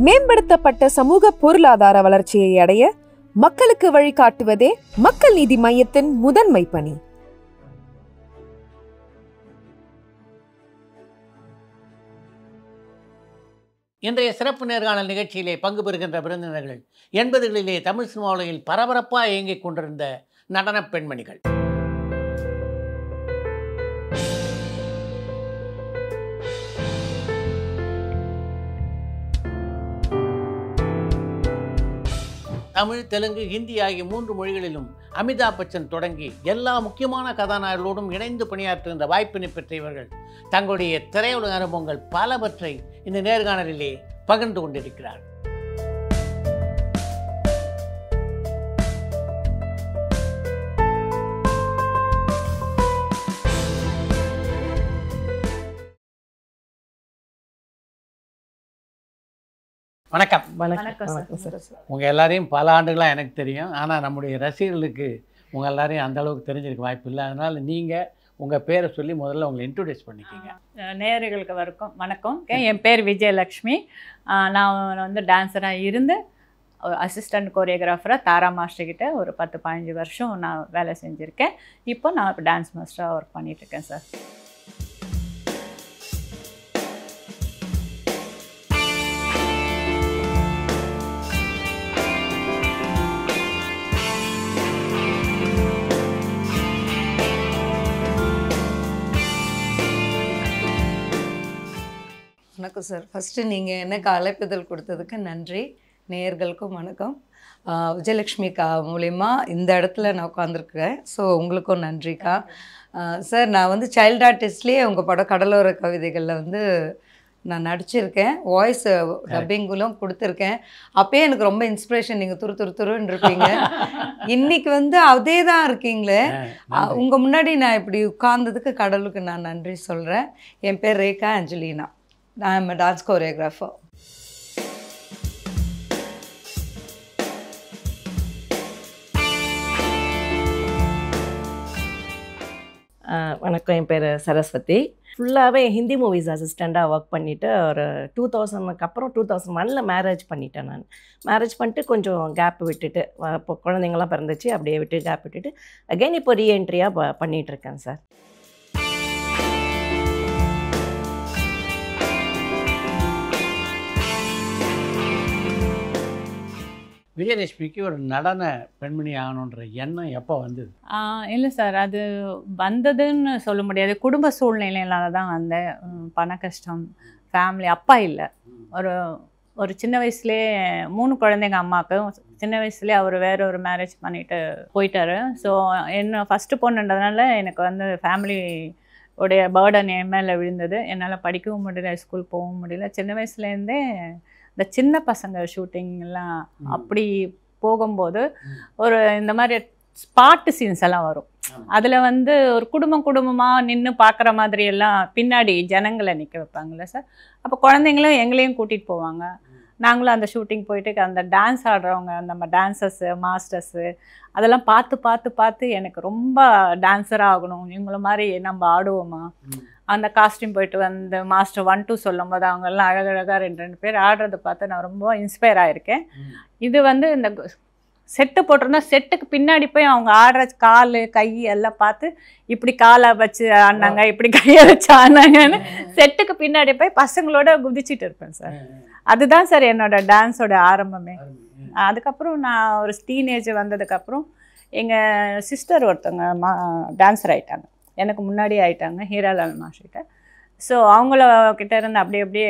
மேம்படுத்தப்பட்ட சமூக பொருளாதார வளர்ச்சியை அடைய மக்களுக்கு வழிகாட்டுவதே மக்கள் நீதி மையத்தின் முதன்மை பணி. இன்றைய சிறப்பு நேர்காணல் நிகழ்ச்சியிலே பங்கு பெறுகின்ற விருந்தினர்கள் 80களிலே தமிழ் சினிமா உலகில் பரபரப்பாக இயங்கிக் கொண்டிருந்த நடன பெண்மணிகள். தமிழ், தெலுங்கு, ஹிந்தி ஆகிய 3 மொழிகளிலும் அமிதாப் பச்சன் தொடங்கி எல்லா முக்கியமான கதாநாயகர்களோடும் இணைந்து பணியாற்றுகின்ற வாய்ப்பினை பெற்ற இவர்கள் தங்களுடைய திரையுலக அனுபவங்கள் பலவற்றை இந்த நேர்காணலிலே பகிர்ந்து கொண்டிருக்கிறார். வணக்கம். வணக்கம் சார். உங்கள் எல்லாரையும் பல ஆண்டுகளாக எனக்கு தெரியும். ஆனால் நம்முடைய ரசிகர்களுக்கு உங்கள் எல்லாரையும் அந்த அளவுக்கு தெரிஞ்சிருக்க வாய்ப்பு இல்லை. அதனால் நீங்கள் உங்கள் பேரை சொல்லி முதல்ல உங்களை இன்ட்ரோடியூஸ் பண்ணிக்கிங்க. நேயர்களுக்கு வணக்கம். என் பேர் விஜயலக்ஷ்மி. நான் வந்து டான்ஸராக இருந்து அசிஸ்டன்ட் கோரியோகிராஃபராக தாரா மாஸ்டர்கிட்ட ஒரு 10-15 வருஷம் நான் வேலை செஞ்சுருக்கேன். இப்போ நான் இப்போ டான்ஸ் மாஸ்டராக ஒர்க் பண்ணிகிட்ருக்கேன் சார். வணக்கம் சார். ஃபஸ்ட்டு நீங்கள் எனக்கு அழைப்புதல் கொடுத்ததுக்கு நன்றி. நேயர்களுக்கும் வணக்கம். விஜயலக்ஷ்மிக்கா மூலயமா இந்த இடத்துல நான் உட்காந்துருக்குறேன். ஸோ உங்களுக்கும் நன்றிக்கா. சார், நான் வந்து சைல்டு ஆர்டிஸ்ட்லேயே உங்கள் படம் கடலோர கவிதைகளில் வந்து நான் நடிச்சிருக்கேன். வாய்ஸ் டப்பிங்குலும் கொடுத்துருக்கேன். அப்போயே எனக்கு ரொம்ப இன்ஸ்பிரேஷன். நீங்கள் துருன்னு இருப்பீங்க. இன்றைக்கி வந்து அதே தான் இருக்கீங்களே. உங்கள் முன்னாடி நான் இப்படி உட்கார்ந்ததுக்கு கடலுக்கு நான் நன்றி சொல்கிறேன். என் பேர் Rekha அஞ்சலினா. I am a dance choreographer. வணக்கம். என் பேர் சரஸ்வதி. ஃபுல்லாகவே ஹிந்தி மூவிஸ் அசிஸ்டண்ட்டாக ஒர்க் பண்ணிவிட்டு ஒரு 2000க்கு அப்புறம் 2001 மேரேஜ் பண்ணிட்டேன். நான் மேரேஜ் பண்ணிட்டு கொஞ்சம் கேப் விட்டுட்டு இப்போ குழந்தைங்களாம் பிறந்துச்சு, அப்படியே விட்டு கேப் விட்டுட்டு அகைன் இப்போ ரீஎன்ட்ரியாக பண்ணிகிட்ருக்கேன் சார். விஜயலட்சுமிக்கு ஒரு நடன பெண்மணி ஆகணுன்ற எண்ணம் எப்போ வந்தது? இல்லை சார், அது வந்ததுன்னு சொல்ல முடியாது. குடும்ப சூழ்நிலையினால தான் வந்தேன். பண கஷ்டம், ஃபேமிலி, அப்பா இல்லை. ஒரு சின்ன வயசுலேயே 3 குழந்தைங்க அம்மாவுக்கு. சின்ன வயசுலேயே அவர் வேற ஒரு மேரேஜ் பண்ணிட்டு போயிட்டாரு. ஸோ என்ன ஃபஸ்ட்டு பொண்ணுன்றதுனால எனக்கு வந்து ஃபேமிலி உடைய பேர்டன் என் மேலே விழுந்தது. என்னால் படிக்கவும் முடியல, ஸ்கூல் போகவும் முடியல. சின்ன வயசுலேருந்தே இந்த சின்ன பசங்க ஷூட்டிங்லாம் அப்படி போகும்போது ஒரு இந்த மாதிரி ஸ்பாட்டு சீன்ஸ் எல்லாம் வரும். அதில் வந்து ஒரு குடும்பமாக நின்று பார்க்குற மாதிரி எல்லாம் பின்னாடி ஜனங்களை நிற்க வைப்பாங்கள்ல சார். அப்போ குழந்தைங்களும் எங்களையும் கூட்டிகிட்டு போவாங்க. நாங்களும் அந்த ஷூட்டிங் போயிட்டு அந்த டான்ஸ் ஆடுறவங்க, நம்ம டான்சர்ஸு, மாஸ்டர்ஸு அதெல்லாம் பார்த்து எனக்கு ரொம்ப டான்ஸராக ஆகணும், இவங்கள மாதிரி நம்ம ஆடுவோமா. அந்த காஸ்டியூம் போயிட்டு வந்து மாஸ்டர் 1, 2 சொல்லும் போது அவங்கெல்லாம் அழகழகாக 2 பேர் ஆடுறதை பார்த்து நான் ரொம்ப இன்ஸ்பயர் ஆகிருக்கேன். இது வந்து இந்த செட்டு போட்டிருந்தா செட்டுக்கு பின்னாடி போய் அவங்க ஆடுற கால் கை எல்லாம் பார்த்து இப்படி காலை வச்சு ஆடினாங்க, இப்படி கையை வச்சு ஆடினாங்கன்னு செட்டுக்கு பின்னாடி போய் பசங்களோட குதிச்சுட்டு இருப்பேன் சார். அதுதான் சார் என்னோட டான்ஸோட ஆரம்பமே. அதுக்கப்புறம் நான் ஒரு டீனேஜ் வந்ததுக்கப்புறம் எங்கள் சிஸ்டர் ஒருத்தவங்க டான்ஸர் ஆகிட்டாங்க. எனக்கு முன்னாடி ஆகிட்டாங்க, ஹீராலால் மாஸ்டர்கிட்ட. ஸோ அவங்கக்கிட்ட இருந்து அப்படியே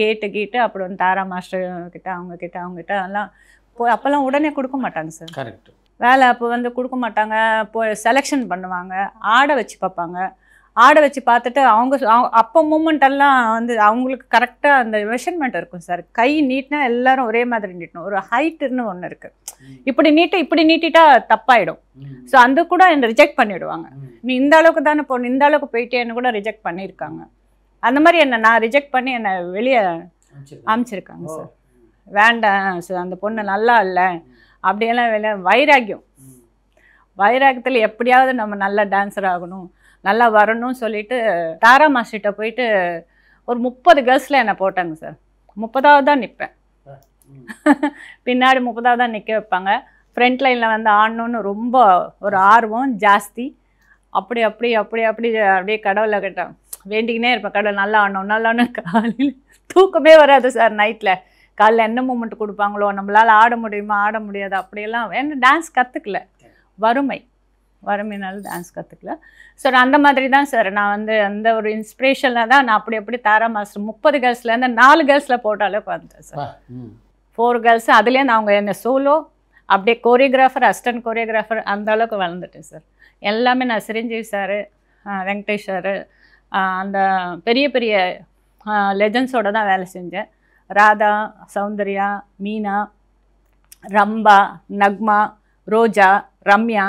கேட்டு அப்புறம் தாரா மாஸ்டர்கிட்ட அவங்கக்கிட்ட எல்லாம் போய் அப்போல்லாம் உடனே கொடுக்க மாட்டாங்க சார். கரெக்ட். வேலை அப்போ வந்து கொடுக்க மாட்டாங்க. போய் செலெக்ஷன் பண்ணுவாங்க, ஆட வச்சு பார்ப்பாங்க. ஆட வச்சு பார்த்துட்டு அவங்க அப்போ மூமெண்டெல்லாம் வந்து அவங்களுக்கு கரெக்டாக அந்த மெஷர்மெண்ட் இருக்கும் சார். கை நீட்டினா எல்லாரும் ஒரே மாதிரி நீட்டணும். ஒரு ஹைட்டுன்னு ஒன்று இருக்குது. இப்படி நீட்டிட்டா தப்பாயிடும். ஸோ அந்த கூட என்னை ரிஜெக்ட் பண்ணிவிடுவாங்க. நீ இந்த அளவுக்கு தானே போகணும், இந்த அளவுக்கு போயிட்டேன்னு கூட ரிஜெக்ட் பண்ணியிருக்காங்க. அந்த மாதிரி நான் ரிஜெக்ட் பண்ணி என்னை வெளியே அனுப்பிச்சிருக்காங்க சார். வேண்டாம் சார், அந்த பொண்ணு நல்லா இல்லை அப்படியெல்லாம் வெளியே வைராக்கியத்தில் எப்படியாவது நம்ம நல்ல டான்ஸர் ஆகணும், நல்லா வரணும்னு சொல்லிட்டு தாரா மாஸ்டர்கிட்ட போயிட்டு ஒரு 30 கேர்ள்ஸில் என்னை போட்டாங்க சார். 30வது தான் நிற்பேன். பின்னாடி 30ஆக தான் நிற்க வைப்பாங்க. ஃப்ரண்ட் லைனில் வந்து ஆடணுன்னு ரொம்ப ஒரு ஆர்வம் ஜாஸ்தி. அப்படியே கடவுளை கேட்டேன் வேண்டிக்கினே இருப்பேன், கடவுள் நல்லா ஆடணும் நல்லா ஆடணும். காலையில் தூக்கமே வராது சார். நைட்டில் காலையில் என்ன மூமெண்ட் கொடுப்பாங்களோ, நம்மளால் ஆட முடியுமா ஆட முடியாது அப்படியெல்லாம். ஏன்னா டான்ஸ் கற்றுக்கல, வறுமையினால டான்ஸ் கற்றுக்கல சார். அந்த மாதிரி தான் சார் நான் வந்து அந்த ஒரு இன்ஸ்பிரேஷனில் தான் நான் அப்படி தாரா மாஸ்டர் 30 கேர்ள்ஸ்லேருந்து 4 கேர்ள்ஸில் போட்டாலே பார்த்தேன் சார். 4 கேர்ள்ஸ் அதுலேருந்து அவங்க என்ன சோலோ அப்படியே கோரியோகிராஃபர், அசிஸ்டன்ட் கோரியோகிராஃபர் அந்த அளவுக்கு வளர்ந்துட்டேன் சார். எல்லாமே நான் சிரஞ்சீவி சார், வெங்கடேஷ் சார், அந்த பெரிய பெரிய லெஜண்ட்ஸோடு தான் வேலை செஞ்சேன். ராதா, சௌந்தர்யா, மீனா, ரம்பா, நக்மா, ரோஜா, ரம்யா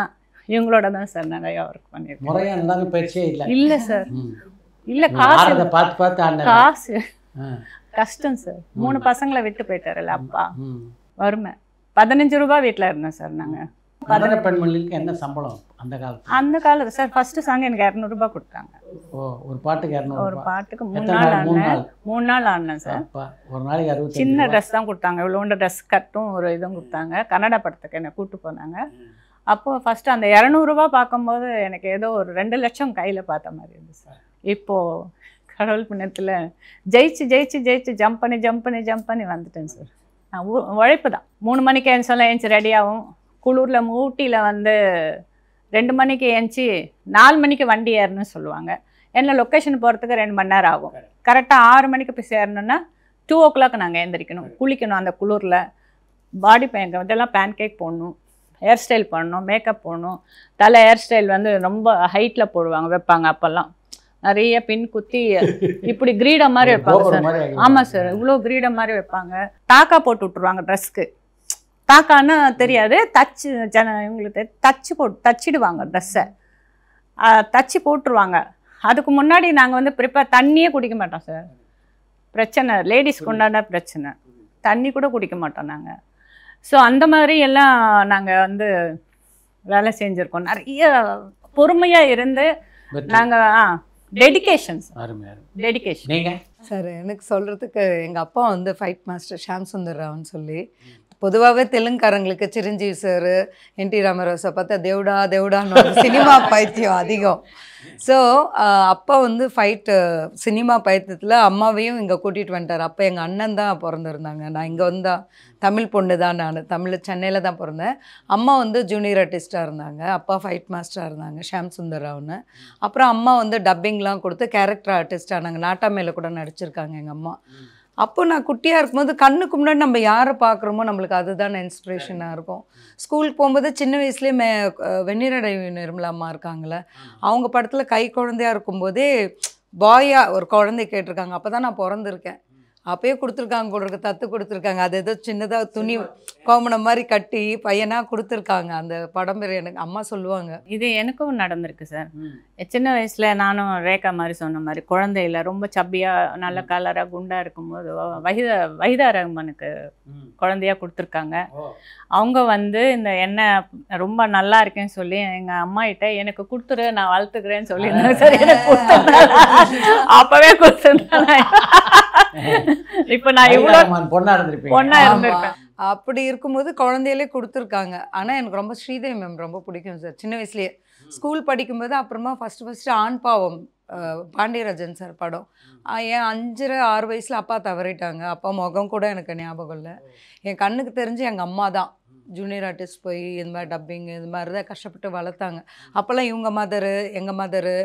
இவங்களோட தான் சார் நிறையா ஒர்க் பண்ணியிருக்கேன். முறையாக இருந்தாலும் பயிற்சியே இல்லை சார். இல்லை காசு கஷ்டம் சார். 3 பசங்களை விட்டு போயிட்டாருல்ல அப்பா, வறுமை. 15 ரூபா வீட்டில் இருந்தோம் சார் நாங்கள். பெண்மணிக்கு என்ன சம்பளம் அந்த காலத்தில் சார்? ஃபஸ்ட்டு சாங் எனக்கு 200 ரூபா கொடுத்தாங்க. ஒரு பாட்டுக்கு 200? ஒரு பாட்டுக்கு 3 நாள் ஆடினேன் சார். ஒரு நாளைக்கு சின்ன ட்ரெஸ் தான் கொடுத்தாங்க, இவ்வளோண்ட ட்ரெஸ் கட்டும் ஒரு இதுவும் கொடுத்தாங்க. கன்னடா படத்துக்கு என்னை கூப்பிட்டு போனாங்க. அப்போது ஃபஸ்ட்டு அந்த 200 ரூபா பார்க்கும்போது எனக்கு ஏதோ ஒரு 2 லட்சம் கையில் பார்த்த மாதிரி இருந்துச்சு சார். இப்போது கடவுள் புண்ணியத்தில் ஜெயிச்சு ஜம்ப் பண்ணி வந்துட்டேன் சார். நான் உழைப்பு தான். 3 மணிக்கு ஏஞ்சி ரெடியாகும். குளூரில் ஊட்டியில் வந்து 2 மணிக்கு ஏஞ்சி 4 மணிக்கு வண்டி ஏறணும்னு சொல்லுவாங்க. என்ன லொக்கேஷன் போகிறதுக்கு 2 மணி நேரம் ஆகும். கரெக்டாக 6 மணிக்கு போய் சேரணுன்னா 2 o'clock நாங்கள் எழுந்திரிக்கணும், குளிக்கணும். அந்த குளூரில் பாடி இதெல்லாம் பேன் கேக் போடணும், ஹேர் ஸ்டைல் பண்ணணும், மேக்கப் போடணும். தலை ஹேர் ஸ்டைல் வந்து ரொம்ப ஹைட்டில் வைப்பாங்க. அப்போல்லாம் நிறைய பின் குத்தி இப்படி கிரீடம் மாதிரி வைப்பாங்க சார். ஆமாம் சார், இவ்வளோ கிரீடம் மாதிரி வைப்பாங்க. தாக்கா போட்டு விட்ருவாங்க ட்ரெஸ்க்கு. தாக்கான்னு தெரியாது, இவங்களுக்கு தச்சிடுவாங்க ட்ரெஸ்ஸை, தச்சு போட்டுருவாங்க. அதுக்கு முன்னாடி நாங்கள் வந்து தண்ணியே குடிக்க மாட்டோம் சார். பிரச்சனை லேடிஸ்க்கு உண்டான பிரச்சனை, தண்ணி கூட குடிக்க மாட்டோம் நாங்கள். ஸோ அந்த மாதிரி எல்லாம் நாங்கள் வந்து வேலை செஞ்சுருக்கோம். நிறைய பொறுமையாக இருந்து நாங்கள் டெடிகேஷன் சார். எனக்கு சொல்கிறதுக்கு எங்கள் அப்பா வந்து ஃபைட் மாஸ்டர் ஷாம் சுந்தர் ராவ்னு சொல்லி. பொதுவாகவே தெலுங்குக்காரங்களுக்கு சிரஞ்சீவி சார், என்டி ராமராவ் சார் பார்த்தா தேவடான்னு சினிமா பைத்தியம் அதிகம். ஸோ அப்பா வந்து சினிமா பைத்தியத்தில் அம்மாவையும் இங்கே கூட்டிகிட்டு வந்துட்டார். அப்போ எங்கள் அண்ணன் தான் பிறந்திருந்தாங்க. நான் இங்கே வந்தா தமிழ் பொண்ணு தான், நான் சென்னையில் தான் பிறந்தேன். அம்மா வந்து ஜூனியர் ஆர்டிஸ்ட்டாக இருந்தாங்க, அப்பா ஃபைட் மாஸ்டராக இருந்தாங்க ஷாம் சுந்தர் ராவ்னு. அப்புறம் அம்மா வந்து டப்பிங்லாம் கொடுத்து கேரக்டர் ஆர்டிஸ்ட் ஆனாங்க. நாட்டாமையில் கூட நடிச்சிருக்காங்க எங்கள் அம்மா. அப்போ நான் குட்டியாக இருக்கும்போது கண்ணுக்கு முன்னாடி நம்ம யாரை பார்க்குறோமோ நம்மளுக்கு அதுதான் இன்ஸ்பிரேஷனாக இருக்கும். ஸ்கூலுக்கு போகும்போது சின்ன வயசுலேயே வெந்நீரடை நிர்மலா அம்மா இருக்காங்களே, அவங்க படத்தில் கை குழந்தையாக இருக்கும்போதே பாயாக ஒரு குழந்தை கேட்டிருக்காங்க. அப்போ தான் நான் பிறந்திருக்கேன். அப்பயே கொடுத்துருக்காங்க போல இருக்கு, தத்து கொடுத்துருக்காங்க. அது ஏதோ சின்னதாக துணி கோமணம் மாதிரி கட்டி பையனாக கொடுத்துருக்காங்க. அந்த படம் பேர் எனக்கு அம்மா சொல்லுவாங்க. இது எனக்கும் நடந்திருக்கு சார். சின்ன வயசில் நானும் ரேகா மாதிரி சொன்ன மாதிரி குழந்தையில் ரொம்ப சப்பியாக நல்ல கலராக குண்டாக இருக்கும்போது வஹீதா ரஹ்மானுக்கு குழந்தையாக கொடுத்துருக்காங்க. அவங்க வந்து இந்த எண்ணெய் ரொம்ப நல்லா இருக்கேன்னு சொல்லி எங்கள் அம்மா கிட்ட எனக்கு கொடுத்துரு, நான் வளர்த்துக்கிறேன்னு சொல்லியிருந்தேன் சார். எனக்கு அப்போவே கொடுத்துருந்தேன். இப்போ நான் இவ்வளோ பொண்ணா இருந்திருப்பேன். அப்படி இருக்கும்போது குழந்தையிலே கொடுத்துருக்காங்க. ஆனால் எனக்கு ரொம்ப ஸ்ரீதேவி மேம் ரொம்ப பிடிக்கும் சார். சின்ன வயசுலேயே ஸ்கூல் படிக்கும்போது அப்புறமா ஃபஸ்ட்டு ஆண் பாவம் பாண்டியராஜன் சார் படம். என் 5-6 வயசில் அப்பா தவறிட்டாங்க. அப்பா முகம் கூட எனக்கு ஞாபகம் இல்லை. என் கண்ணுக்கு தெரிஞ்சு எங்கள் அம்மா தான் ஜூனியர் ஆர்டிஸ்ட் போய் இந்த மாதிரி டப்பிங் இது மாதிரி தான் கஷ்டப்பட்டு வளர்த்தாங்க. அப்போல்லாம் இவங்க மதரு, எங்கள் மதரு,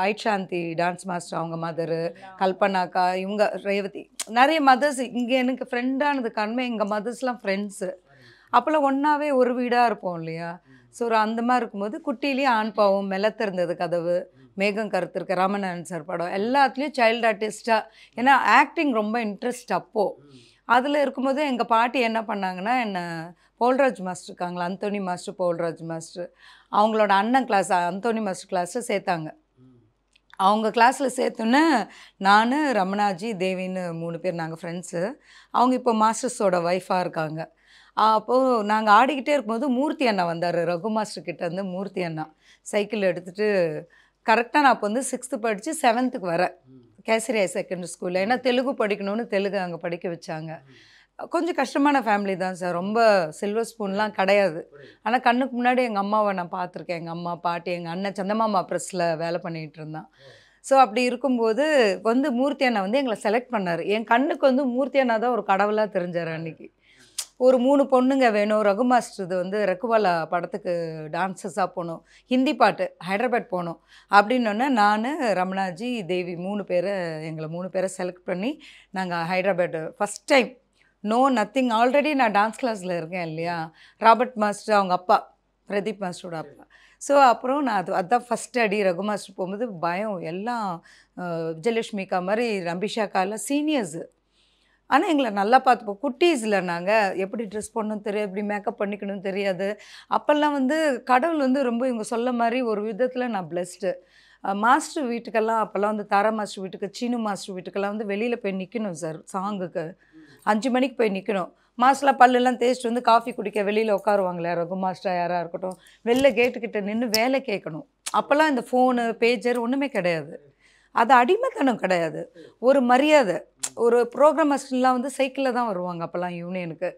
ஐட்சாந்தி டான்ஸ் மாஸ்டர் அவங்க மதரு, கல்பனாக்கா, இவங்க ரேவதி, நிறைய மதர்ஸ் இங்கே எனக்கு ஃப்ரெண்டானது காரணமே எங்கள் மதர்ஸ்லாம் ஃப்ரெண்ட்ஸு. அப்போல்லாம் ஒன்றாவே ஒரு வீடாக இருப்போம் இல்லையா. ஸோ அந்த மாதிரி இருக்கும்போது குட்டிலேயே ஆண் பாவம், மெல்ல திறந்தது கதவு, மேகம் கருத்திருக்க, ராமநாதன் சார் படம் எல்லாத்துலேயும் சைல்டு ஆர்டிஸ்டாக. ஏன்னா ஆக்டிங் ரொம்ப இன்ட்ரெஸ்ட் அப்போது. அதில் இருக்கும்போது எங்கள் பாட்டி என்ன பண்ணாங்கன்னா, என்னை போல்ராஜ் மாஸ்டர் இருக்காங்களா, அந்தோனி மாஸ்டர், போல்ராஜ் மாஸ்டர், அவங்களோட அண்ணன் கிளாஸ் அந்தோனி மாஸ்டர் கிளாஸில் சேர்த்தாங்க. அவங்க கிளாஸில் சேர்த்தோன்னே நான், ரமணாஜி, தேவின்னு 3 பேர் நாங்கள் ஃப்ரெண்ட்ஸு. அவங்க இப்போ மாஸ்டர்ஸோட ஒய்ஃபாக இருக்காங்க. அப்போது நாங்கள் ஆடிக்கிட்டே இருக்கும்போது மூர்த்தி அண்ணா வந்தார். ரகு மாஸ்டர் கிட்டேருந்து மூர்த்தி அண்ணா சைக்கிள் எடுத்துகிட்டு கரெக்டாக நான் அப்போ வந்து 6th படித்து 7th வரேன் கேசரி ஹை செகண்டரி ஸ்கூலில். ஏன்னா தெலுங்கு படிக்கணும்னு தெலுங்கு அங்கே படிக்க வச்சாங்க. கொஞ்சம் கஷ்டமான ஃபேமிலி தான் சார். ரொம்ப சில்வர் ஸ்பூன்லாம் கிடையாது. ஆனால் கண்ணுக்கு முன்னாடி எங்கள் அம்மாவை நான் பார்த்துருக்கேன். எங்கள் அம்மா, பாட்டி, எங்கள் அண்ணன் சந்தமாமா ப்ரெஸ்ஸில் வேலை பண்ணிகிட்டு இருந்தான். ஸோ அப்படி இருக்கும்போது வந்து மூர்த்தி அண்ணா வந்து எங்களை செலக்ட் பண்ணார். என் கண்ணுக்கு வந்து மூர்த்தி அண்ணா தான் ஒரு கடவுளாக தெரிஞ்சார் அன்றைக்கி. ஒரு 3 பொண்ணுங்க வேணும், ரகு மாஸ்டர் வந்து ரெக்குவாலா படத்துக்கு டான்ஸஸாக போகணும், ஹிந்தி பாட்டு ஹைதராபாத் போகணும் அப்படின்னோடனே நான், ரமணாஜி, தேவி 3 பேரை எங்களை 3 பேரை செலக்ட் பண்ணி நாங்கள் Hyderabad first time nothing. Already நான் டான்ஸ் கிளாஸில் இருக்கேன் இல்லையா, ராபர்ட் மாஸ்டர் அவங்க அப்பா, பிரதீப் மாஸ்டரோட அப்பா. ஸோ அப்புறம் நான் அதுதான் ஃபஸ்ட் அடி. ரகு மாஸ்டர் போகும்போது பயம், எல்லாம் விஜயலட்சுமிக்கா மாதிரி ரம்பிஷாக்காலாம் சீனியர்ஸு. ஆனால் எங்களை நல்லா பார்த்துப்போம். குட்டீஸில் நாங்கள் எப்படி ட்ரெஸ் பண்ணணும் தெரியாது, எப்படி மேக்கப் பண்ணிக்கணும்னு தெரியாது. அப்போல்லாம் வந்து கடவுள் வந்து ரொம்ப இவங்க சொல்ல மாதிரி ஒரு விதத்தில் நான் பிளெஸ்டு. மாஸ்டர் வீட்டுக்கெல்லாம் அப்போல்லாம் வந்து தாரா மாஸ்டர் வீட்டுக்கு, சீனு மாஸ்டர் வீட்டுக்கெல்லாம் வந்து வெளியில் போய் நிற்கணும் சார். சாங்குக்கு 5 மணிக்கு போய் நிற்கணும். மாஸ்டர்லாம் பல்லெல்லாம் தேய்ச்சிட்டு வந்து காஃபி குடிக்க வெளியில் உட்காருவாங்களே, ரகு மாஸ்டர் யாராக இருக்கட்டும், வெளில கேட்டுக்கிட்ட நின்று வேலை கேட்கணும். அப்போல்லாம் இந்த ஃபோனு, பேஜர் ஒன்றுமே கிடையாது. அது அடிமைத்தனம் கிடையாது, ஒரு மரியாதை. ஒரு ப்ரோக்ராம் மாஸ்டர்லாம் வந்து சைக்கிளில் தான் வருவாங்க அப்போல்லாம் யூனியனுக்கு.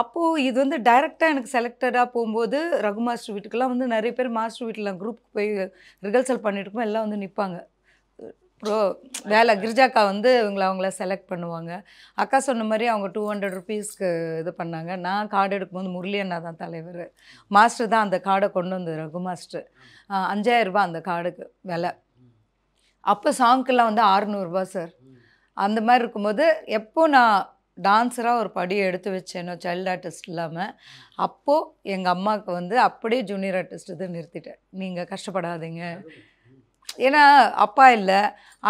அப்போது இது வந்து டைரெக்டாக எனக்கு செலக்டடாக போகும்போது ரகு மாஸ்டர் வீட்டுக்கெல்லாம் வந்து நிறைய பேர் மாஸ்டர் வீட்டில் குரூப்புக்கு போய் ரிஹர்சல் பண்ணிட்டு இருக்கும்போது எல்லாம் வந்து நிற்பாங்க. வேலை கிரிஜாக்கா வந்து அவங்கள செலக்ட் பண்ணுவாங்க. அக்கா சொன்ன மாதிரி அவங்க 200 ருபீஸ்க்கு இது பண்ணாங்க. நான் கார்டு எடுக்கும்போது முரளி அண்ணா தான் தலைவர். மாஸ்டர் தான் அந்த கார்டை கொண்டு வந்தது, ரகு மாஸ்டர். 5000 ரூபா அந்த கார்டுக்கு விலை. அப்போ சாங்க்கெல்லாம் வந்து 600 ரூபா சார். அந்த மாதிரி இருக்கும்போது எப்போ நான் டான்ஸராக ஒரு படியை எடுத்து வச்சேனோ, சைல்டு ஆர்டிஸ்ட் இல்லாமல், அப்போது எங்கள் அம்மாவுக்கு வந்து அப்படியே ஜூனியர் ஆர்டிஸ்ட் இது நிறுத்திட்டேன். நீங்கள் கஷ்டப்படாதீங்க. ஏன்னா அப்பா இல்லை,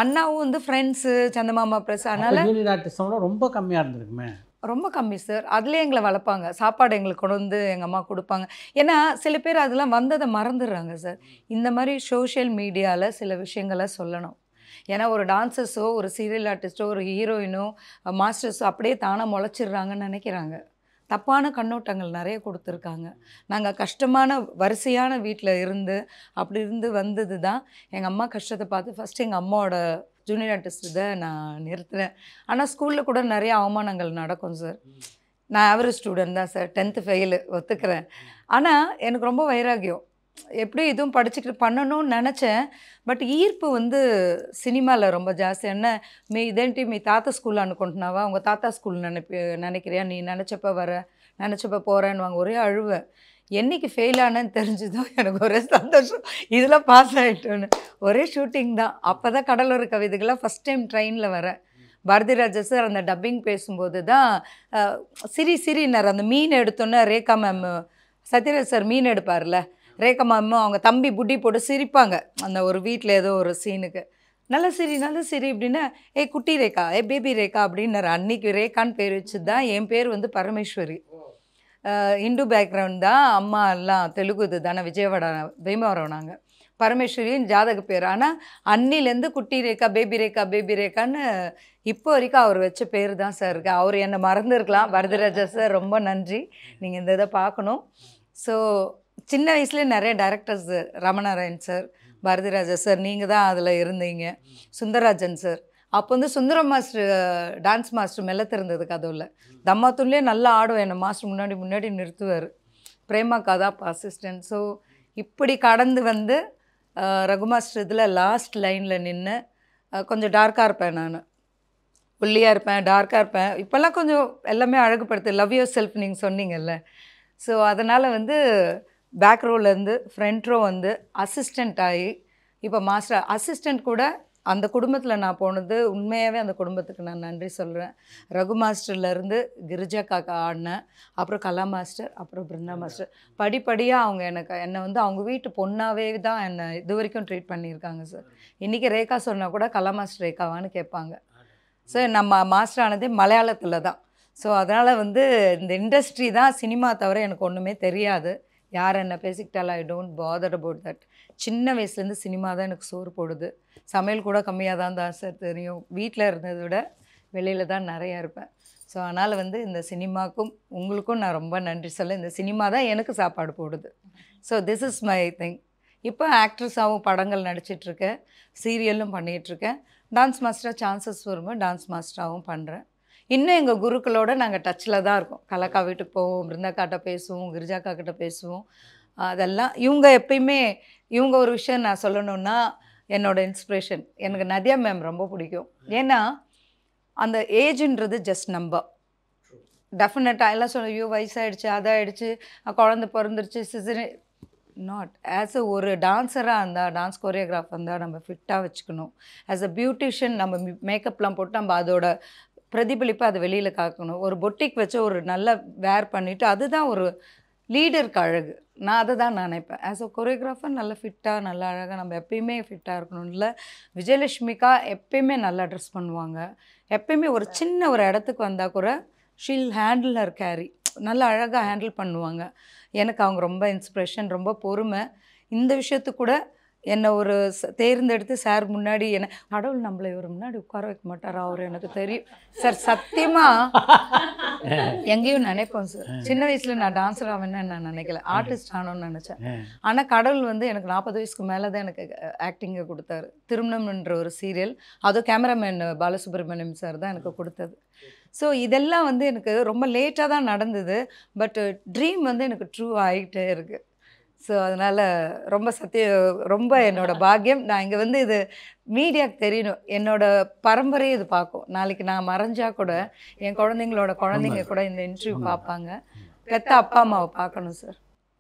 அண்ணாவும் வந்து ஃப்ரெண்ட்ஸு, சந்தமாமா ப்ரெஸ், அதனால் ஜூனியர் ஆர்டிஸ்டோட ரொம்ப கம்மியாக இருந்திருக்குமே. ரொம்ப கம்மி சார். அதுலேயே எங்களை வளர்ப்பாங்க, சாப்பாடு எங்களுக்கு கொண்டு வந்து எங்கள் அம்மா கொடுப்பாங்க. ஏன்னா சில பேர் அதெல்லாம் வந்ததை மறந்துடுறாங்க சார். இந்த மாதிரி சோஷியல் மீடியாவில் சில விஷயங்களை சொல்லணும். ஏன்னா ஒரு டான்ஸர்ஸோ, ஒரு சீரியல் ஆர்டிஸ்ட்டோ, ஒரு ஹீரோயினோ, மாஸ்டர்ஸோ அப்படியே தானாக முளைச்சிடுறாங்கன்னு நினைக்கிறாங்க. தப்பான கண்ணோட்டங்கள் நிறைய கொடுத்துருக்காங்க. நாங்கள் கஷ்டமான வரிசையான வீட்டில் இருந்து அப்படி இருந்து வந்தது தான். எங்கள் அம்மா கஷ்டத்தை பார்த்து ஃபஸ்ட்டு எங்கள் அம்மாவோட ஜூனியர் ஆர்டிஸ்ட் இதை நான் நிறுத்துகிறேன். ஆனால் ஸ்கூலில் கூட நிறைய அவமானங்கள் நடக்கும் சார். நான் ஆவரேஜ் ஸ்டூடெண்ட் தான் சார், 10th ஃபெயிலு ஒத்துக்கிறேன். ஆனால் எனக்கு ரொம்ப வைராகியம், எப்படி இதுவும் படிச்சுக்கிட்டு பண்ணணும்னு நினச்சேன். பட் ஈர்ப்பு வந்து சினிமாவில் ரொம்ப ஜாஸ்தி. என்ன ఇదేంటి మీ తాత స్కూల్ అనుకుంటున్నావా, உங்கள் தாத்தா ஸ்கூல் நினைக்கிறியா, நீ நினச்சப்ப வர, நினச்சப்ப போகிறேன்னு ஒரே அழுவேன். என்றைக்கு ஃபெயில் ஆனேன்னு தெரிஞ்சதோ எனக்கு ஒரே சந்தோஷம், இதில் பாஸ் ஆகிட்டோன்னு. ஒரே ஷூட்டிங் தான். அப்போ தான் கடலோர கவிதைகளாக ஃபஸ்ட் டைம் ட்ரெயினில் வரேன். பாரதிராஜா சார் அந்த டப்பிங் பேசும்போது தான் சிரினார். அந்த மீன் எடுத்தோன்னே ரேகா மேம், சத்யராஜ் சார் மீன் எடுப்பார்ல, ரேகா மேமும் அவங்க தம்பி புட்டி போட்டு சிரிப்பாங்க அந்த ஒரு வீட்டில் ஏதோ ஒரு சீனுக்கு. நல்ல சிரி அப்படின்னா, குட்டி ரேகா, பேபி ரேகா அப்படின்னாரு. அன்னைக்கு ரேகான்னு பேர் வச்சு தான் என் பேர் வந்து பரமேஸ்வரி. இந்து பேக்ரவுண்ட் தான், அம்மா எல்லாம் தெலுங்கு இது தானே, விஜயவாடா பீமவரம். நாங்கள் பரமேஸ்வரியின் ஜாதக பேர். ஆனால் அன்னிலேருந்து குட்டி ரேகா, பேபி ரேகான்னு இப்போ வரைக்கும் அவர் வச்ச பேர் தான் சார் இருக்கு. அவர் என்னை மறந்துருக்கலாம். வரதராஜா சார் ரொம்ப நன்றி, நீங்கள் இந்த இதை பார்க்கணும். ஸோ சின்ன வயசுலேயே நிறைய டைரக்டர்ஸ், ரமணாராயண் சார், பாரதிராஜா சார், நீங்கள் தான் அதில் இருந்தீங்க, சுந்தரராஜன் சார். அப்போ வந்து சுந்தரம் மாஸ்டர் டான்ஸ் மாஸ்டர் மெல்ல திறந்தது கதவுல. தம்மாத்தூன்லேயே நல்லா ஆடும், என்னை மாஸ்டர் முன்னாடி நிறுத்துவார். பிரேமாக்கா தான் இப்போ அசிஸ்டன்ட். ஸோ இப்படி கடந்து வந்து ரகு மாஸ்டர் இதில் லாஸ்ட் லைனில் நின்று கொஞ்சம் டார்க்காக இருப்பேன், நான் ஒல்லியாக இருப்பேன், டார்க்காக இருப்பேன். இப்போல்லாம் கொஞ்சம் எல்லாமே அழகுப்படுத்து, லவ் யுவர் செல்ஃப் நீங்கள் சொன்னீங்கல்ல. ஸோ அதனால் வந்து பேக் ரோலேருந்து ஃப்ரண்ட் ரோ வந்து அசிஸ்டண்ட் ஆகி இப்போ மாஸ்டர் அசிஸ்டண்ட் கூட அந்த குடும்பத்தில் நான் போனது உண்மையாகவே அந்த குடும்பத்துக்கு நான் நன்றி சொல்கிறேன். ரகு மாஸ்டர்லேருந்து கிரிஜா காக்கா ஆடினேன், அப்புறம் கலா மாஸ்டர், அப்புறம் பிருந்தா மாஸ்டர். படிப்படியாக அவங்க என்னை வந்து அவங்க வீட்டு பொண்ணாகவே தான் என்னை இது வரைக்கும் ட்ரீட் பண்ணியிருக்காங்க சார். இன்றைக்கி ரேகா சொன்னால் கூட கலா மாஸ்டர் ரேகாவான்னு கேட்பாங்க. ஸோ நம்ம மாஸ்டர் ஆனதே மலையாளத்தில் தான். ஸோ அதனால் வந்து இந்த இண்டஸ்ட்ரி தான், சினிமா தவிர எனக்கு ஒன்றுமே தெரியாது. யார் என்ன பேசிக்கிட்டாலும் I don't bother about that. சின்ன வயசுலேருந்து சினிமா தான் எனக்கு சோறு போடுது. சமையல் கூட கம்மியாக தான் சார் தெரியும். வீட்டில் இருந்ததை விட வெளியில் தான் நிறையா இருப்பேன். ஸோ அதனால் வந்து இந்த சினிமாக்கும் உங்களுக்கும் நான் ரொம்ப நன்றி சொல்ல. இந்த சினிமா தான் எனக்கு சாப்பாடு போடுது. So this is my thing. இப்போ ஆக்ட்ரஸாகவும் படங்கள் நடிச்சிட்ருக்கேன், சீரியலும் பண்ணிகிட்ருக்கேன். டான்ஸ் மாஸ்டராக சான்சஸ் வரும்போது டான்ஸ் மாஸ்டராகவும் பண்ணுறேன். இன்னும் எங்கள் குருக்களோட நாங்கள் டச்சில் தான் இருக்கோம். கலக்கா வீட்டுக்கு போவோம், பிருந்தாக்காட்ட பேசுவோம், கிரிஜாக்கா கிட்ட பேசுவோம். அதெல்லாம் இவங்க எப்பயுமே இவங்க ஒரு விஷயம் நான் சொல்லணுன்னா, என்னோட இன்ஸ்பிரேஷன் எனக்கு நதியா மேம் ரொம்ப பிடிக்கும். ஏன்னா அந்த ஏஜுன்றது ஜஸ்ட் நம்பர். டெஃபினட்டாக எல்லாம் சொல்ல, ஐயோ வயசாகிடுச்சு, அதாகிடுச்சு, குழந்தை பிறந்துருச்சு, சிசரி நாட். ஆஸ் அ ஒரு டான்ஸராக இருந்தால், டான்ஸ் கோரியோகிராஃபர் இருந்தால் நம்ம ஃபிட்டாக வச்சுக்கணும். ஆஸ் அ பியூட்டிஷியன் நம்ம மேக்கப்லாம் போட்டு நம்ம அதோட பிரதிபலிப்பை அதை வெளியில் காக்கணும். ஒரு பொட்டிக் வச்சு ஒரு நல்ல வேர் பண்ணிவிட்டு அதுதான் ஒரு லீடருக்கு அழகு. நான் அதை தான் நினைப்பேன். ஆஸ் அ கொரியோகிராஃபர் நல்ல ஃபிட்டாக நல்ல அழகாக நம்ம எப்பயுமே ஃபிட்டாக இருக்கணும். இல்லை விஜயலட்சுமிக்கா எப்பயுமே நல்லா ட்ரெஸ் பண்ணுவாங்க. எப்பயுமே ஒரு சின்ன ஒரு இடத்துக்கு வந்தால் கூட ஷீல் ஹேண்டில் ஹர் கேரி, நல்லா அழகாக ஹேண்டில் பண்ணுவாங்க. எனக்கு அவங்க ரொம்ப இன்ஸ்பிரேஷன், ரொம்ப பொறுமை. இந்த விஷயத்துக்கு கூட என்னை ஒரு தேர்ந்தெடுத்து சார் முன்னாடி என்ன கடவுள் நம்மளை இவர் முன்னாடி உட்கார வைக்க மாட்டாரா அவர் எனக்கு தெரியும் சார். சத்தியமாக எங்கேயும் நினைப்போம் சார். சின்ன வயசில் நான் டான்ஸர் ஆவேன்னு நான் நினைக்கல, ஆர்டிஸ்ட் ஆனோன்னு நினச்சேன். ஆனால் கடவுள் வந்து எனக்கு 40 வயசுக்கு மேலே தான் எனக்கு ஆக்டிங்கை கொடுத்தாரு. திருமணம்ன்ற ஒரு சீரியல், அதுவும் கேமராமேன் பாலசுப்ரமணியம் சார் தான் எனக்கு கொடுத்தது. ஸோ இதெல்லாம் வந்து எனக்கு ரொம்ப லேட்டாக தான் நடந்தது. பட் ட்ரீம் வந்து எனக்கு ட்ரூ ஆகிட்டே இருக்குது. ஸோ அதனால் ரொம்ப என்னோட பாக்கியம். நான் இங்கே வந்து இது மீடியாவுக்கு தெரியணும், என்னோடய பரம்பரையை இது பார்க்கும். நாளைக்கு நான் மறைஞ்சா கூட என் குழந்தைங்க கூட இந்த இன்டர்வியூ பார்ப்பாங்க. பெத்த அப்பா அம்மாவை பார்க்கணும் சார்.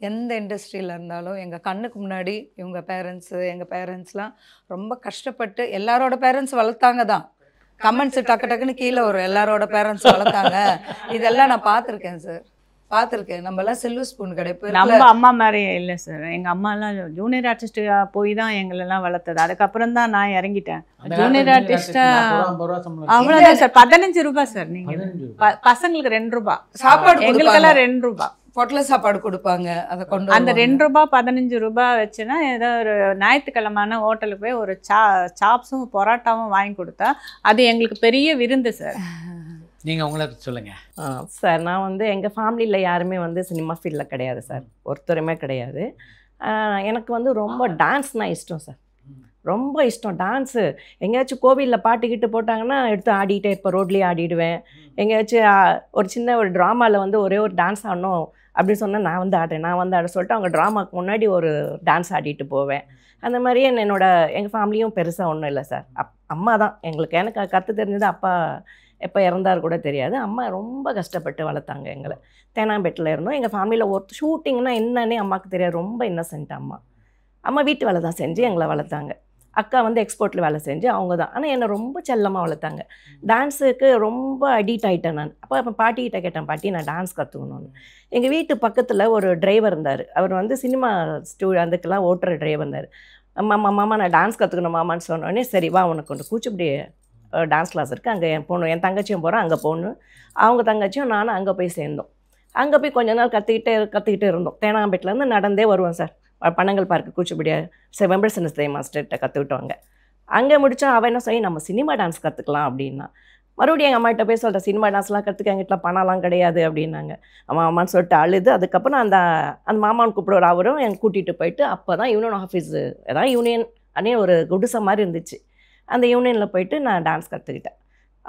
எந்த இண்டஸ்ட்ரியில் இருந்தாலும் எங்கள் கண்ணுக்கு முன்னாடி இவங்க பேரண்ட்ஸு, எங்கள் பேரண்ட்ஸ்லாம் ரொம்ப கஷ்டப்பட்டு எல்லாரோட பேரண்ட்ஸ் வளர்த்தாங்க தான். கமெண்ட்ஸு டக்குன்னு கீழே வரும், எல்லாரோட பேரண்ட்ஸ் வளர்த்தாங்க. இதெல்லாம் நான் பார்த்துருக்கேன் சார், பார்த்துருக்கேன். நம்மலாம் சில்வர் ஸ்பூன் கிடையாது. நம்ம அம்மா மாதிரி இல்லை சார். எங்கள் அம்மாலாம் ஜூனியர் ஆர்டிஸ்டாக போய் தான் எங்களெல்லாம் வளர்த்தது. அதுக்கப்புறம் தான் நான் இறங்கிட்டேன். ஜூனியர் ஆர்டிஸ்டாக அவ்வளோதான் சார். 15 ரூபாய் சார். நீங்கள் பசங்களுக்கு 2 ரூபாய் சாப்பாடு, எங்களுக்கெல்லாம் 2 ரூபாய் பொட்டல சாப்பாடு கொடுப்பாங்க. அதை கொண்டு அந்த 2 ரூபாய் 15 ரூபாய் வச்சுன்னா ஏதோ ஒரு ஞாயிற்றுக்கிழமான ஹோட்டலுக்கு போய் ஒரு சாப்ஸும் பொராட்டாவும் வாங்கி கொடுத்தா அது எங்களுக்கு பெரிய விருந்து சார். நீங்கள் உங்களை சொல்லுங்கள் சார். நான் வந்து எங்கள் ஃபேமிலியில் யாருமே வந்து சினிமா ஃபீல்டில் கிடையாது சார், ஒருத்தருமே கிடையாது. எனக்கு வந்து ரொம்ப டான்ஸ்னால் இஷ்டம் சார், ரொம்ப இஷ்டம் டான்ஸு. எங்கேயாச்சும் கோவிலில் பாட்டுக்கிட்டு போட்டாங்கன்னா எடுத்து ஆடிக்கிட்டே இருப்பேன், ரோட்லேயே ஆடிடுவேன். எங்கேயாச்சும் ஒரு சின்ன ஒரு ட்ராமாவில் வந்து ஒரே ஒரு டான்ஸ் ஆடணும் அப்படின்னு சொன்னால் நான் வந்து ஆட சொல்லிட்டு அவங்க ட்ராமாவுக்கு முன்னாடி ஒரு டான்ஸ் ஆடிட்டு போவேன். அந்த மாதிரியே எங்கள் ஃபேமிலியும் பெருசாக ஒன்றும் இல்லை சார். அம்மா தான் எனக்கு கற்று தெரிஞ்சது. அப்பா எப்போ இறந்தார் கூட தெரியாது. அம்மா ரொம்ப கஷ்டப்பட்டு வளர்த்தாங்க எங்களை. தேனாம்பேட்டில் இருந்தோம். எங்கள் ஃபேமிலியில் ஒரு ஷூட்டிங்னா என்னன்னே அம்மாவுக்கு தெரியாது, ரொம்ப இன்னசென்ட். அம்மா வீட்டு வேலை தான் செஞ்சு எங்களை வளர்த்தாங்க. அக்கா வந்து எக்ஸ்போர்ட்டில் வேலை செஞ்சு அவங்க தான். ஆனால் என்னை ரொம்ப செல்லமாக வளர்த்தாங்க. டான்ஸுக்கு ரொம்ப அடிக்ட் ஆகிட்டேன் நான். அப்போ பாட்டிக்கிட்ட கேட்டேன், பாட்டி நான் டான்ஸ் கற்றுக்கணும்னு. எங்கள் வீட்டு பக்கத்தில் ஒரு டிரைவர் இருந்தார். அவர் வந்து சினிமா அதுக்கெல்லாம் ஓட்டுற டிரைவர் இருந்தார். மாமா நான் டான்ஸ் கற்றுக்கணும் மாமான்னு சொன்னோடனே, சரி வா உனக்கு ஒன்று கூச்சிப்படி டான்ஸ் கிளாஸ் இருக்குது, அங்கே என் தங்கச்சியும் போகிறோம், அங்கே போகணும். அவங்க தங்கச்சியும் நானும் அங்கே போய் சேர்ந்தோம். அங்கே போய் கொஞ்ச நாள் கற்றுக்கிட்டே இருந்தோம். தேனாம்பேட்டிலேருந்து நடந்தே வருவோம் சார். பனங்கல் பார்க்கு கூச்சிப்படியா வெம்பர் சின்னஸ்தே மாஸ்டர்கிட்ட கற்றுக்கிட்டோங்க. அங்கே முடித்தா அவன் என்ன சொல்லி நம்ம சினிமா டான்ஸ் கற்றுக்கலாம் அப்படின்னா. மறுபடியும் எங்கள் அம்மாகிட்ட போய் சொல்கிறேன், சினிமா டான்ஸ்லாம் கற்றுக்க எங்கிட்ட பணம்லாம் கிடையாது அப்படின்னாங்க. அம்மான்னு சொல்லிட்டு அழுது. அதுக்கப்புறம் அந்த மாமான்னு கூப்பிடுவார், அவரும் எங்கள் கூட்டிகிட்டு போயிட்டு, அப்போ தான் யூனியன் ஆஃபீஸு அதான் யூனியன் அன்னே ஒரு குடிசை மாதிரி இருந்துச்சு. அந்த யூனியனில் போயிட்டு நான் டான்ஸ் கற்றுக்கிட்டேன்.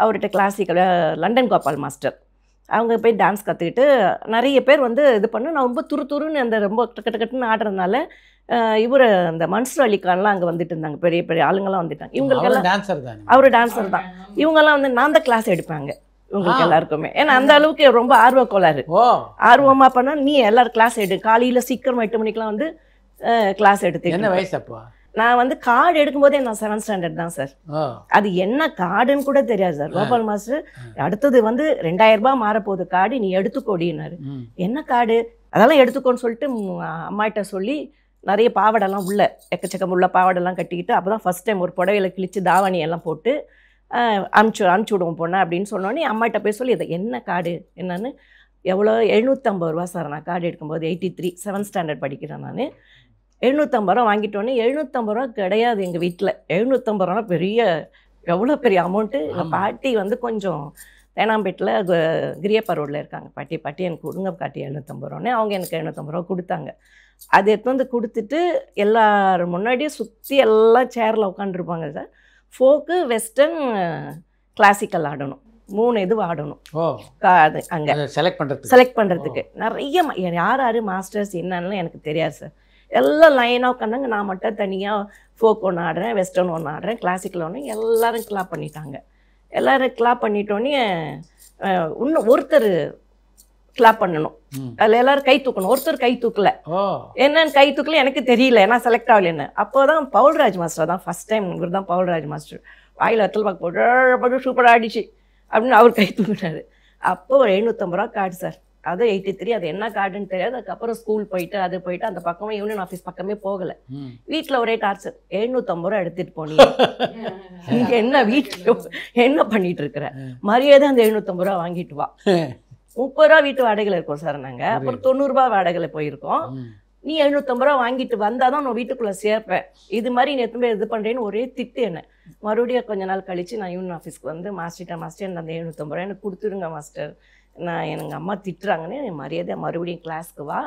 அவர்கிட்ட கிளாசிக்கல் லண்டன் கோபால் மாஸ்டர் அவங்க போய் டான்ஸ் கற்றுக்கிட்டு நிறைய பேர் வந்து இது பண்ணு. நான் ரொம்ப துருன்னு அந்த ரொம்ப கட்டுன்னு ஆடுறதுனால இவர் அந்த மன்சூர் அலிகான்லாம் அங்கே வந்துட்டு இருந்தாங்க. பெரிய பெரிய ஆளுங்கள்லாம் வந்துட்டாங்க. இவங்களுக்கெல்லாம் அவர் டான்ஸர் தான். இவங்கெல்லாம் வந்து நான் தான் கிளாஸ் எடுப்பாங்க இவங்களுக்கு எல்லாருக்குமே. ஏன்னா அந்த அளவுக்கு ரொம்ப ஆர்வக்கோளாறு. ஆர்வமாக பண்ணால் நீ எல்லோரும் கிளாஸ் எடு, காலையில் சீக்கிரம் 8 மணிக்கெலாம் வந்து கிளாஸ் எடுத்து. என்ன வயசு அப்போ? நான் வந்து கார்டு எடுக்கும்போதே நான் 7th ஸ்டாண்டர்ட் தான் சார். அது என்ன கார்டுன்னு கூட தெரியாது சார். கோபால் மாஸ்டர் அடுத்தது வந்து 2000 ரூபாய் மாறப்போகுது கார்டு, நீ எடுத்துக்கோடினாரு. என்ன கார்டு? அதெல்லாம் எடுத்துக்கோன்னு சொல்லிட்டு அம்மாகிட்ட சொல்லி நிறைய பாவாடெல்லாம் உள்ள எக்கச்சக்கம் உள்ள பாவாடெல்லாம் கட்டிக்கிட்டு அப்போ தான் ஃபஸ்ட் டைம் ஒரு புடவையில் கிழிச்சு தாவணி எல்லாம் போட்டு அனுப்பிச்சி விடுவோம் பொண்ணு அப்படின்னு சொன்னோன்னே அம்மாகிட்ட போய் சொல்லி இதை என்ன கார்டு என்னன்னு. எவ்வளோ? 750 ரூபா சார். நான் கார்டு எடுக்கும்போது 83 7th ஸ்டாண்டர்ட் படிக்கிறேன் நான். 750 ரூபா வாங்கிட்டோன்னே. 750 ரூபா கிடையாது எங்கள் வீட்டில். 750 ரூபா பெரிய எவ்வளோ பெரிய அமௌண்ட்டு. எங்கள் பாட்டி வந்து கொஞ்சம் தேனாம்பேட்டில் கிரியப்பா ரோடில் இருக்காங்க. பாட்டி எனக்கு கொடுங்க பாட்டி 750 ரூபான்னு. அவங்க எனக்கு 750 ரூபா கொடுத்தாங்க. அது எடுத்து வந்து கொடுத்துட்டு எல்லோரும் முன்னாடியே சுற்றி எல்லாம் சேரில் உட்காந்துருப்பாங்க சார். ஃபோக்கு வெஸ்டர்ன் கிளாசிக்கல் ஆடணும். 3 இது ஆடணும். ஓ அது அங்கே செலக்ட் பண்ணுறதுக்கு நிறைய யார் யார் மாஸ்டர்ஸ் என்னன்னு எனக்கு தெரியாது சார். எல்லாம் லைனாக உட்காந்தாங்க. நான் மட்டும் தனியாக ஃபோக் ஒன்று ஆடுறேன், வெஸ்டர்ன் ஒன்று ஆடுறேன், கிளாசிக்கல் ஒன்று. எல்லோரும் கிளாப் பண்ணிட்டாங்க. எல்லோரும் கிளாப் பண்ணிட்டோன்னே இன்னும் ஒருத்தர் கிளாப் பண்ணணும். அதில் எல்லோரும் கை தூக்கணும். ஒருத்தர் கை தூக்கல. என்னன்னு கை தூக்கல எனக்கு தெரியல, ஏன்னா செலக்ட் ஆகலன்னு. அப்போ தான் பவுல்ராஜ் மாஸ்டர் தான் ஃபஸ்ட் டைம். இவர் தான் பவுல்ராஜ் மாஸ்டர். வாயில் வத்தல் பார்க்க போட்டு சூப்பராக ஆடிச்சு அப்படின்னு அவர் கை தூக்கினார். அப்போ ஒரு 750 ரூபா கார்டு சார். அது 83. அது என்ன கார்டுன்னு தெரியாது. அதுக்கப்புறம் ஸ்கூல் போயிட்டு அது போயிட்டு அந்த பக்கமே யூனியன் ஆஃபீஸ் பக்கமே போகலை. வீட்டில் ஒரே டார்ச்சர். 750 ரூபா எடுத்துகிட்டு போனீங்க, நீங்க என்ன வீட்டில் என்ன பண்ணிட்டு இருக்கிற மரியாதை அந்த 750 ரூபா வாங்கிட்டு வா. 30 ரூபா வீட்டு வாடகையில் இருக்கோம் சார் நாங்கள். அப்புறம் 90 ரூபா வாடகையில் போயிருக்கோம். நீ 750 ரூபா வாங்கிட்டு வந்தால் தான் நான் வீட்டுக்குள்ளே சேர்ப்பேன். இது மாதிரி நீ எத்தனை பேர் இது பண்ணுறேன்னு ஒரே திட்டு என்ன. மறுபடியும் கொஞ்ச நாள் கழித்து நான் யூனியன் ஆஃபீஸ்க்கு வந்து மாஸ்டர் அந்த 750 ரூபா எனக்கு கொடுத்துருங்க மாஸ்டர், நான் எனக்கு அம்மா திட்டுறாங்கன்னு மரியாதை மறுபடியும் கிளாஸ்க்கு வா.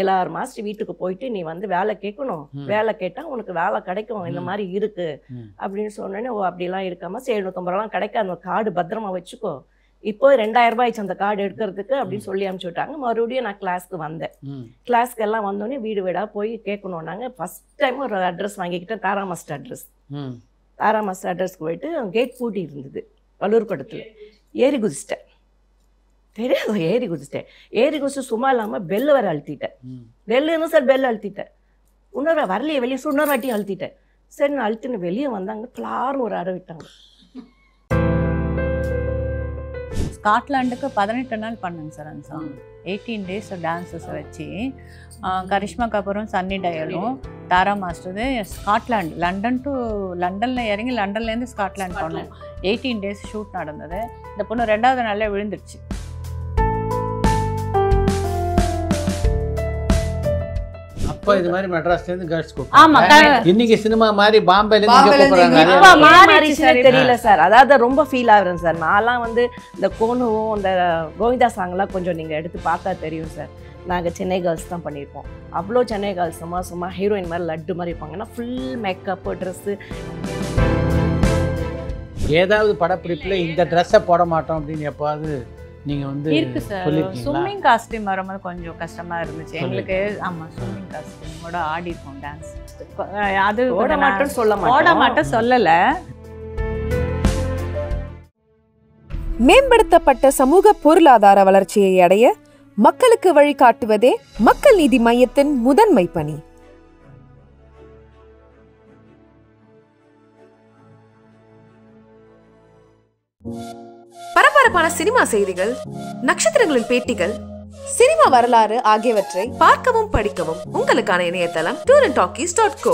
எல்லாரும் மாஸ்டர் வீட்டுக்கு போயிட்டு நீ வந்து வேலை கேட்கணும், வேலை கேட்டால் உனக்கு வேலை கிடைக்கும், இந்த மாதிரி இருக்கு அப்படின்னு சொன்னோன்னே ஓ அப்படிலாம் இருக்காம 750 ரூபாலாம் கிடைக்காது, அந்த கார்டு பத்திரமா வச்சுக்கோ, இப்போ 2000 ரூபாய் ஆயிடுச்சு அந்த கார்டு எடுக்கிறதுக்கு அப்படின்னு சொல்லி அனுப்பிச்சு விட்டாங்க. மறுபடியும் நான் கிளாஸ்க்கு வந்தேன். கிளாஸ்க்கு எல்லாம் வந்தோடனே வீடு வீடாக போய் கேட்கணும். நாங்கள் ஃபஸ்ட் டைம் ஒரு அட்ரஸ் வாங்கிக்கிட்டேன், தாரா மாஸ்டர் அட்ரஸ். தாரா மாஸ்டர் அட்ரஸ்க்கு போயிட்டு கேட் பூட்டி இருந்தது வள்ளூர்கோட்டத்தில். ஏறி குதிச்சிட்டேன், தெரியாது ஏறி குதிச்சிட்டேன். ஏறி குதிச்சு சும்மா இல்லாமல் பெல்லு வேறு அழுத்திட்டேன். பெல்லுன்னு சார் பெல் அழுத்திட்டேன். இன்னொரு வரலையே வெளியே இன்னொரு வாட்டியும் அழுத்திட்டேன். சரி நான் அழுத்தின்னு வெளியே வந்தாங்க. பிளார்னு ஒரு அறை விட்டாங்க. ஸ்காட்லாண்டுக்கு 18 நாள் பண்ணேங்க சார் அந்த சாங். 18 days டான்ஸஸ் வச்சு கரிஷ்மா கபூரும் சன்னி டயலும் தாரா மாஸ்டர் ஸ்காட்லாண்டு லண்டனில் இறங்கி லண்டன்லேருந்து ஸ்காட்லாண்ட் போனோம். 18 days ஷூட் நடந்தது. இந்த பொண்ணு 2வது நாளே விழுந்துருச்சு. அப்போ இது மாதிரி மெட்ராஸ்லேருந்து கேர்ள்ஸ் ஆமா இன்னைக்கு சினிமா மாதிரி தெரியல சார். அதாவது ரொம்ப ஃபீல் ஆகுறேன் சார். நான்லாம் வந்து இந்த கோணுவும் இந்த கோவிந்தா சாங்லாம் கொஞ்சம் நீங்கள் எடுத்து பார்த்தா தெரியும் சார். நாங்கள் சென்னை கேர்ள்ஸ் தான் பண்ணியிருப்போம். அவ்வளோ சென்னை கேர்ள்ஸ் சும்மா ஹீரோயின் மாதிரி லட்டு மாதிரி இருப்பாங்க. ஏன்னா ஃபுல் மேக்கப் ட்ரெஸ்ஸு. ஏதாவது படப்பிடிப்பில் இந்த ட்ரெஸ்ஸை போட மாட்டோம் அப்படின்னு எப்பாவது நீங்கள் வந்து இருக்கு சார். ஸ்விம்மிங் காஸ்டியூம் வரும்போது கொஞ்சம் கஷ்டமாக இருந்துச்சு எங்களுக்கு. ஆமாம், ஸ்விம்மிங் காஸ்டியூமோட ஆடிருக்கோம் டான்ஸ். அது போட மாட்டோம் சொல்லலை. மேம்படுத்தப்பட்ட சமூக பொருளாதார வளர்ச்சியை அடைய மக்களுக்கு வழிகாட்டுவதே மக்கள் நீதி மையத்தின் முதன்மை பணி. பரபரப்பான சினிமா செய்திகள், நட்சத்திரங்களின் பேட்டிகள், சினிமா வரலாறு ஆகியவற்றை பார்க்கவும் படிக்கவும் உங்களுக்கான இணையதளம் tourantalkies.co.